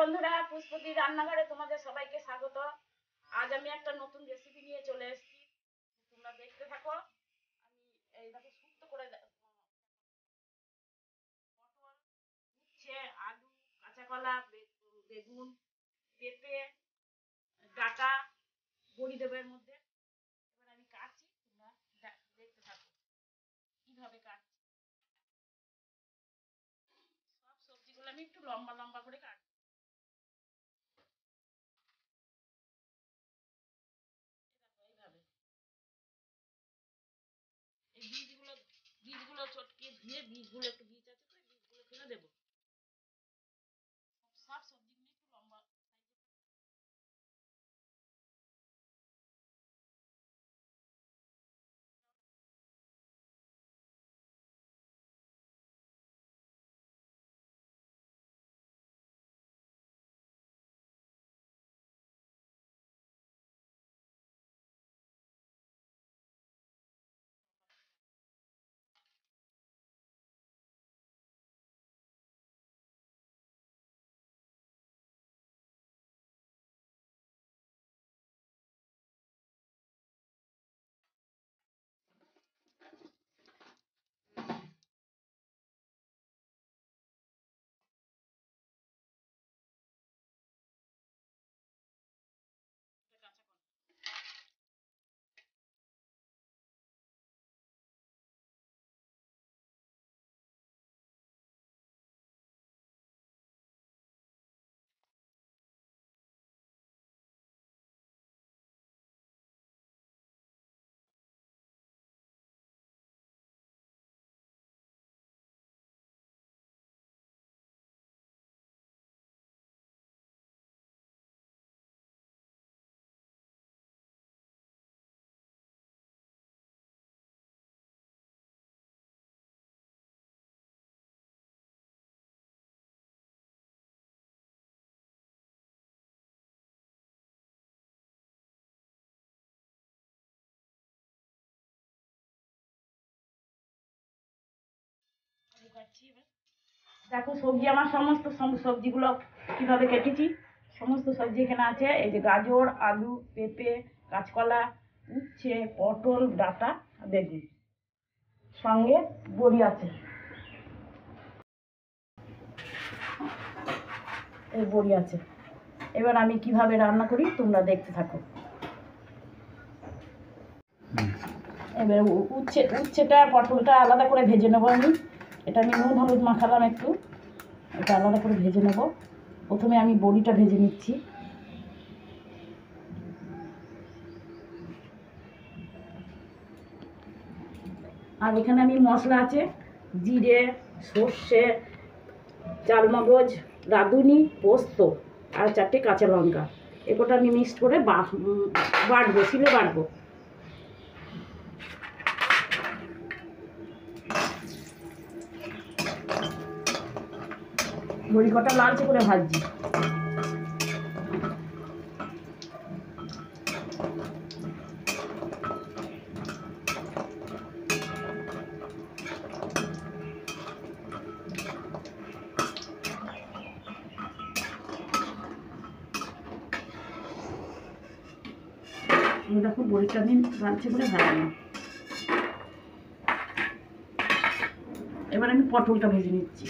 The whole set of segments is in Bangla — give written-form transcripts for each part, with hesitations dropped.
বন্ধুরা, পুষ্পদির রান্নাঘরে তোমাদের সবাইকে স্বাগত। আজ আমি একটা নতুন রেসিপি নিয়ে চলে এসেছি, তোমরা দেখতে থাকো। আমি এই দেখো শুক্তো করে পটল, উচ্ছে, আলু, কাঁচা কলা, বেগুন, পেঁপে, ডাঁটা, বড়ি দেবো এর মধ্যে। এবার আমি কাটছি, তোমরা দেখতে থাকো কিভাবে কাটছি। সব সবজিগুলো আমি একটু লম্বা লম্বা করে কাটছি। এইভাবে এই বীজগুলো চটকে দিয়ে বীজগুলো একটু বীজ আছে তো বীজগুলো ফেলে দেবো। সব সবজিগুলো একটু লম্বা কাঁচা কলা। দেখো সবজি, আমার সমস্ত সবজিগুলো কিভাবে কেটেছি। সমস্ত সবজি এখানে আছে। এই যে গাজর, আলু, পেঁপে, কাঁচকলা, উচ্ছে, পটল, ডাঁটা, বেগুন, সঙ্গে বড়ি আছে। এই বড়ি আছে। এবার আমি কিভাবে রান্না করি তোমরা দেখতে থাকো। এবার উচ্ছেটা পটলটা আলাদা করে ভেজে নেবো আমি। এটা আমি নুন হলুদ মাখালাম একটু, এটা আলাদা করে ভেজে নেব। প্রথমে আমি বড়িটা ভেজে নিচ্ছি। আর এখানে আমি মশলা আছে, জিরে, সর্ষে, চালমগজ, রাঁধুনি, পোস্ত আর 4টে কাঁচা লঙ্কা। এগুলোটা আমি মিক্সড করে বাটবো, শিলে বাটবো। বড়ি কটা লালচে করে ভাজছি। দেখো বড়িটা আমি লালচে করে ভাজলাম। এবার আমি পটলটা ভেজে নিচ্ছি।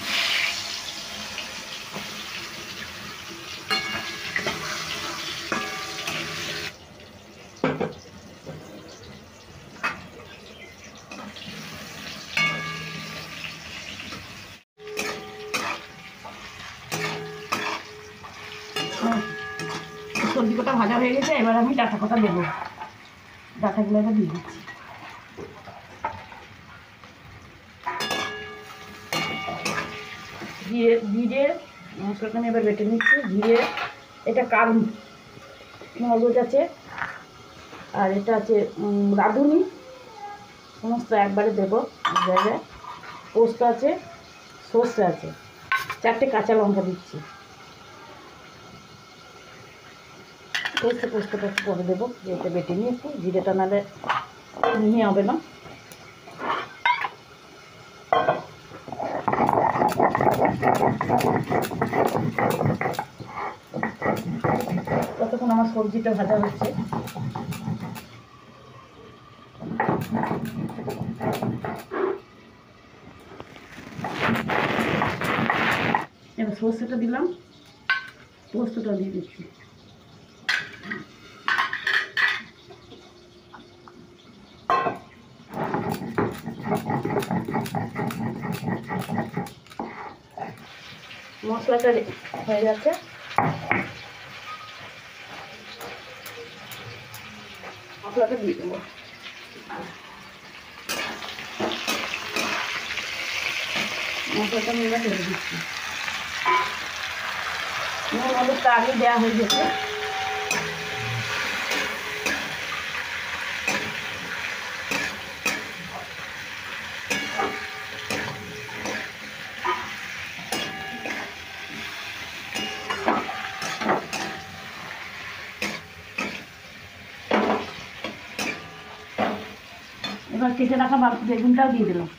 সবজি কটা ভাজা হয়ে গেছে, এবার আমি ডাঁটা কটা দেবো। ডাঁটাগুলো এবার দিয়ে দিচ্ছি। জিরে মশলাটা আমি এবার বেটে নিচ্ছি। জিরে, এটা কাল মগজ আছে, আর এটা আছে রাঁধুনি, সমস্ত একবারে দেবো জায়গায়। পোস্ত আছে, সর্ষে আছে, 4টে কাঁচা লঙ্কা দিচ্ছি। পোস্তটা একটু পরে দেবো, যেটা বেটে নিয়ে একটু, জিরেটা নাহলে মিহি হবে না। সবজিটা ভাজা হচ্ছে। এবার সর্ষেটা দিলাম, পোস্তটা দিয়ে দিচ্ছি। মশলাটা হয়ে যাচ্ছে। মশলাটা দিয়ে দেবো। মশলাটা আমি এবার ঢেলে দিচ্ছি। নুন হলুদটা আগে দেওয়া হয়ে গেছে। এবার কেটে রাখা বেগুনটাও দিয়ে দিলাম।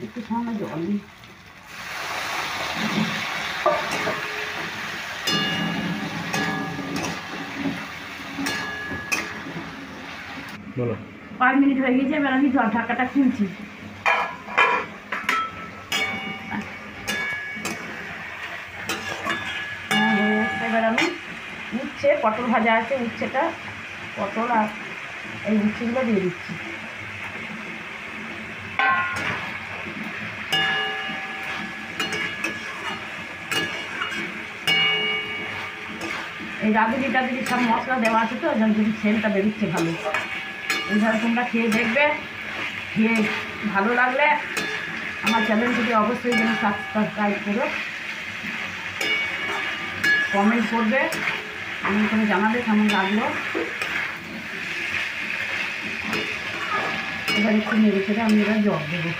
একটু সামনে জল দিই। বলো 5 মিনিট হয়ে গেছে। এবার আমি ঢাকাটা খুলছি। এবার আমি উচ্ছে, পটল ভাজা আছে, উচ্ছেটা পটল আর এই উচ্ছেগুলো দিয়ে দিচ্ছি। এই রাঁধুনি টাধুনি সব মশলা দেওয়া আছে, তো ওই জন্য যদি সেন্টটা বেরোচ্ছে ভালো। এইভাবে তোমরা খেয়ে দেখবে, খেয়ে ভালো লাগলে আমার চ্যানেলটিকে অবশ্যই যেন সাবস্ক্রাইব করো, কমেন্ট করবে, এমন করে জানাবে কেমন লাগলো। এবার একটু নেড়ে চেড়ে আমি এবার জল দেবো।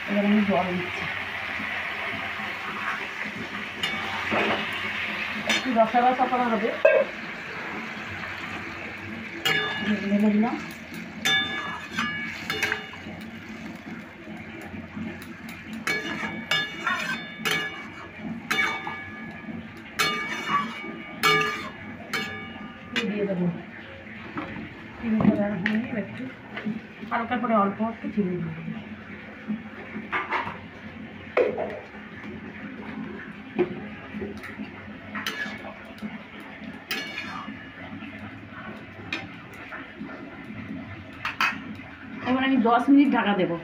এবার আমি জল দিচ্ছি। একটু রসা রসা করা হবে। ঢেলে দিলাম। দিয়ে দেবো চিনিটা দেওয়া হয়নি, একটু হালকা করে অল্প একটু চিনি দিয়ে দেবো। এবার আমি 10 মিনিট ঢাকা দেবো।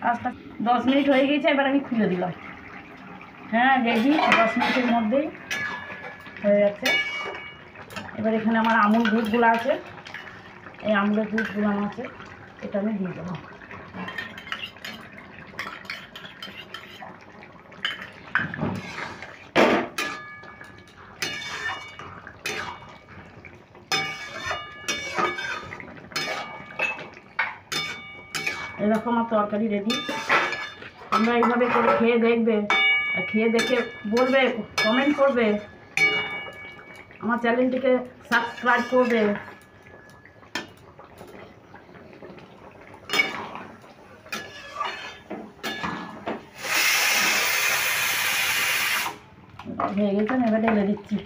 আস্তে 10 মিনিট হয়ে গেছে। এবার আমি খুলে দিলাম। হ্যাঁ রেডি, 10 মিনিটের মধ্যেই হয়ে যাচ্ছে। এবার এখানে আমার আমুল দুধগুলো আছে, এই আমুলের দুধগুলো আমার আছে, এটা আমি দিয়ে দেবো। এরকম আমার তরকারি রেডি। তোমরা এইভাবে করে খেয়ে দেখবে, আর খেয়ে দেখে বলবে, কমেন্ট করবে, আমার চ্যানেলটিকে সাবস্ক্রাইব করবে। হয়ে গেছে, এবার ঢেলে দিচ্ছি।